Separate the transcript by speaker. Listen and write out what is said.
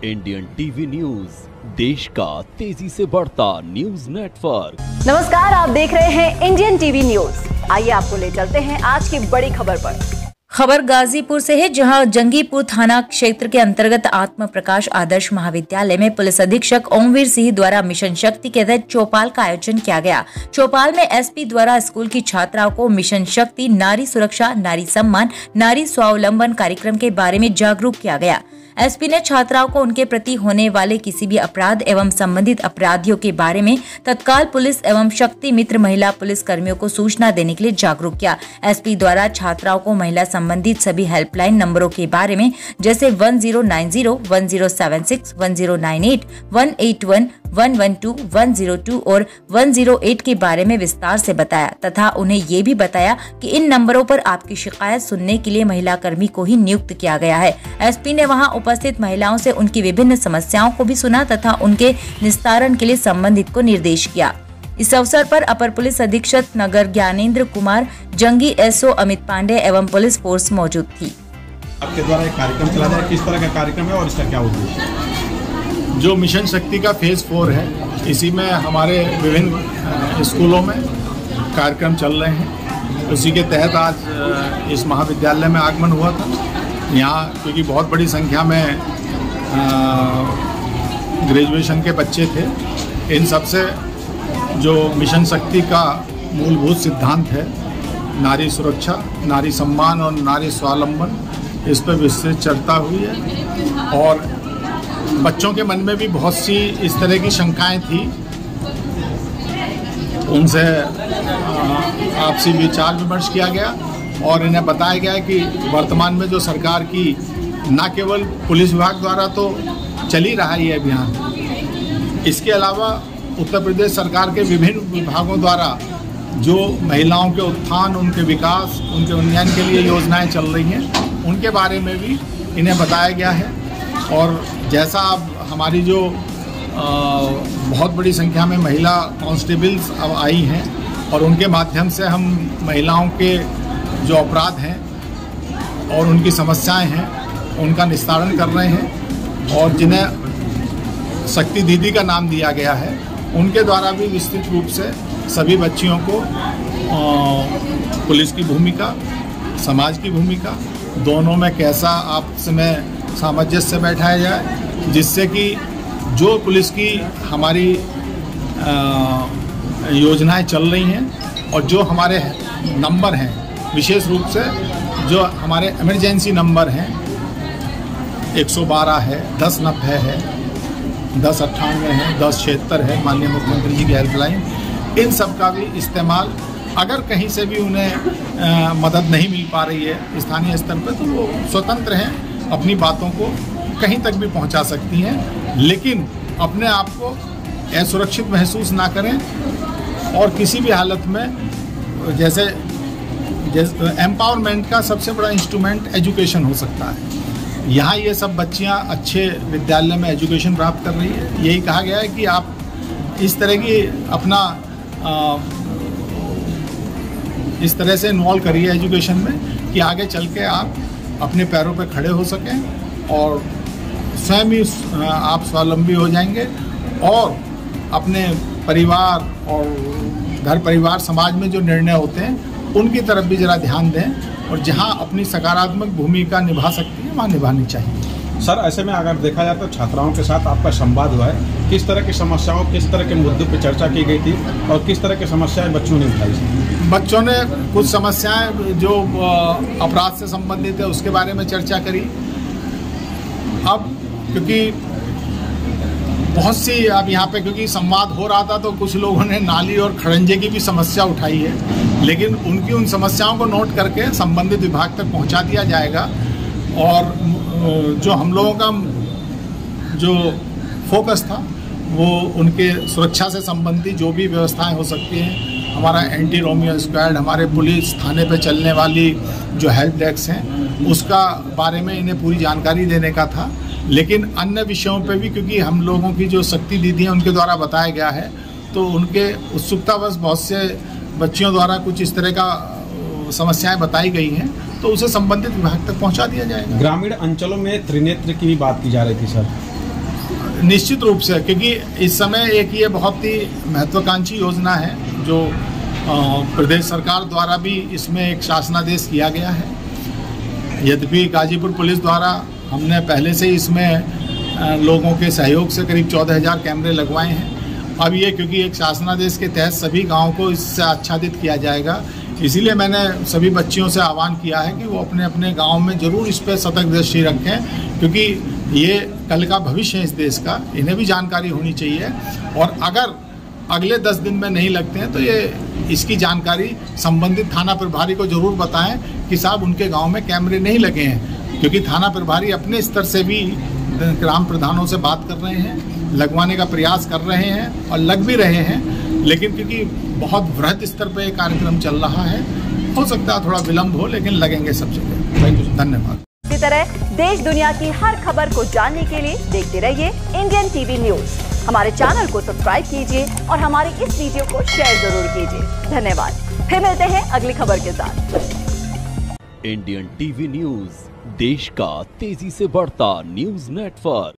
Speaker 1: Indian TV news, देश का तेजी से बढ़ता न्यूज नेटवर्क।
Speaker 2: नमस्कार, आप देख रहे हैं इंडियन टीवी न्यूज। आइए आपको ले चलते हैं आज की बड़ी खबर पर।
Speaker 3: खबर गाजीपुर से है, जहां जंगीपुर थाना क्षेत्र के अंतर्गत आत्म प्रकाश आदर्श महाविद्यालय में पुलिस अधीक्षक ओमवीर सिंह द्वारा मिशन शक्ति के तहत चौपाल का आयोजन किया गया। चौपाल में एसपी द्वारा स्कूल की छात्राओं को मिशन शक्ति, नारी सुरक्षा, नारी सम्मान, नारी स्वावलंबन कार्यक्रम के बारे में जागरूक किया गया। एसपी ने छात्राओं को उनके प्रति होने वाले किसी भी अपराध एवं संबंधित अपराधियों के बारे में तत्काल पुलिस एवं शक्ति मित्र महिला पुलिस कर्मियों को सूचना देने के लिए जागरूक किया। एसपी द्वारा छात्राओं को महिला संबंधित सभी हेल्पलाइन नंबरों के बारे में जैसे 1090, 1076, 1098, 181, 112, 102 और 108 के बारे में विस्तार से बताया तथा उन्हें ये भी बताया कि इन नंबरों पर आपकी शिकायत सुनने के लिए महिला कर्मी को ही नियुक्त किया गया है। एसपी ने वहां उपस्थित महिलाओं से उनकी विभिन्न समस्याओं को भी सुना तथा उनके निस्तारण के लिए संबंधित को निर्देश किया। इस अवसर पर अपर पुलिस अधीक्षक नगर ज्ञानेंद्र कुमार, जंगी एसओ अमित पांडे एवं पुलिस फोर्स मौजूद थी।
Speaker 4: आपके द्वारा एक कार्यक्रम चला जाए, किस तरह का कार्यक्रम है और इसका क्या उद्देश्य है? जो मिशन शक्ति का फेज 4 है, इसी में हमारे विभिन्न स्कूलों में कार्यक्रम चल रहे हैं। उसी के तहत आज इस महाविद्यालय में आगमन हुआ था। यहाँ क्योंकि बहुत बड़ी संख्या में ग्रेजुएशन के बच्चे थे, इन सबसे जो मिशन शक्ति का मूलभूत सिद्धांत है, नारी सुरक्षा, नारी सम्मान और नारी स्वावलंबन, इस पर विस्तृत चर्चा हुई है। और बच्चों के मन में भी बहुत सी इस तरह की शंकाएं थी, उनसे आपसी विचार विमर्श किया गया और इन्हें बताया गया कि वर्तमान में जो सरकार की न केवल पुलिस विभाग द्वारा तो चल ही रहा है ये अभियान, इसके अलावा उत्तर प्रदेश सरकार के विभिन्न विभागों द्वारा जो महिलाओं के उत्थान, उनके विकास, उनके उन्नयन के लिए योजनाएं चल रही हैं, उनके बारे में भी इन्हें बताया गया है। और जैसा अब हमारी जो बहुत बड़ी संख्या में महिला कांस्टेबल्स अब आई हैं और उनके माध्यम से हम महिलाओं के जो अपराध हैं और उनकी समस्याएं हैं, उनका निस्तारण कर रहे हैं। और जिन्हें शक्ति दीदी का नाम दिया गया है, उनके द्वारा भी विस्तृत रूप से सभी बच्चियों को पुलिस की भूमिका, समाज की भूमिका, दोनों में कैसा आपस में सामंजस्य बैठाया जाए, जिससे कि जो पुलिस की हमारी योजनाएं चल रही हैं और जो हमारे नंबर हैं, विशेष रूप से जो हमारे इमरजेंसी नंबर हैं, 112 है, 1090 है, 1098 है, 1076 है, माननीय मुख्यमंत्री जी की हेल्पलाइन, इन सब का भी इस्तेमाल अगर कहीं से भी उन्हें मदद नहीं मिल पा रही है स्थानीय स्तर पर, तो वो स्वतंत्र हैं, अपनी बातों को कहीं तक भी पहुंचा सकती हैं, लेकिन अपने आप को असुरक्षित महसूस ना करें। और किसी भी हालत में जैसे एम्पावरमेंट का सबसे बड़ा इंस्ट्रूमेंट एजुकेशन हो सकता है। यहाँ ये सब बच्चियाँ अच्छे विद्यालय में एजुकेशन प्राप्त कर रही है। यही कहा गया है कि आप इस तरह की अपना इस तरह से इन्वॉल्व करिए एजुकेशन में कि आगे चल के आप अपने पैरों पर खड़े हो सकें और स्वयं ही आप स्वावलंबी हो जाएंगे और अपने परिवार और घर परिवार समाज में जो निर्णय होते हैं उनकी तरफ भी ज़रा ध्यान दें और जहां अपनी सकारात्मक भूमिका निभा सकती है वहां निभानी चाहिए। सर, ऐसे में अगर देखा जाए तो छात्राओं के साथ आपका संवाद हुआ है, किस तरह की समस्याओं, किस तरह के मुद्दों पर चर्चा की गई थी और किस तरह की समस्याएं बच्चों ने उठाई?
Speaker 3: बच्चों ने कुछ समस्याएं जो अपराध से संबंधित है उसके बारे में चर्चा करी। अब क्योंकि बहुत सी अब यहाँ पे क्योंकि संवाद हो रहा था तो कुछ लोगों ने नाली और खड़ंजे की भी समस्या उठाई है, लेकिन उनकी उन समस्याओं को नोट करके संबंधित विभाग तक पहुँचा दिया जाएगा। और जो हम लोगों का जो फोकस था वो उनके सुरक्षा से संबंधित जो भी व्यवस्थाएं हो सकती हैं, हमारा एंटी रोमियो स्क्वाड, हमारे पुलिस थाने पे चलने वाली जो हेल्प डेस्क हैं, उसका बारे में इन्हें पूरी जानकारी देने का था। लेकिन अन्य विषयों पे भी क्योंकि हम लोगों की जो शक्ति दीदी हैं उनके द्वारा बताया गया है, तो उनके उत्सुकतावश बहुत से बच्चियों द्वारा कुछ इस तरह का समस्याएं बताई गई हैं, तो उसे संबंधित विभाग तक पहुंचा दिया जाएगा।
Speaker 4: ग्रामीण अंचलों में त्रिनेत्र की भी बात की जा रही थी सर, निश्चित रूप से, क्योंकि इस समय एक ये बहुत ही महत्वाकांक्षी योजना है जो प्रदेश सरकार द्वारा भी इसमें एक शासनादेश किया गया है। यद्यपि गाजीपुर पुलिस द्वारा हमने पहले से ही इसमें लोगों के सहयोग से करीब 14,000 कैमरे लगवाए हैं। अब ये क्योंकि एक शासनादेश के तहत सभी गाँव को इससे आच्छादित किया जाएगा, इसीलिए मैंने सभी बच्चियों से आह्वान किया है कि वो अपने अपने गांव में ज़रूर इस पर सतर्क दृष्टि रखें, क्योंकि ये कल का भविष्य है इस देश का, इन्हें भी जानकारी होनी चाहिए। और अगर अगले 10 दिन में नहीं लगते हैं तो ये इसकी जानकारी संबंधित थाना प्रभारी को ज़रूर बताएं कि साहब उनके गांव में कैमरे नहीं लगे हैं, क्योंकि थाना प्रभारी अपने स्तर से भी ग्राम प्रधानों से बात कर रहे हैं, लगवाने का प्रयास कर रहे हैं और लग भी रहे हैं, लेकिन क्योंकि बहुत वृहद स्तर पर यह कार्यक्रम चल रहा है, हो सकता है थोड़ा विलम्ब हो, लेकिन लगेंगे सब जगह। थैंक यू, धन्यवाद।
Speaker 2: इसी तरह देश दुनिया की हर खबर को जानने के लिए देखते रहिए इंडियन टीवी न्यूज। हमारे चैनल को सब्सक्राइब कीजिए और हमारी इस वीडियो को शेयर जरूर कीजिए। धन्यवाद। फिर मिलते हैं अगली खबर के साथ।
Speaker 1: इंडियन टीवी न्यूज, देश का तेजी से बढ़ता न्यूज नेटवर्क।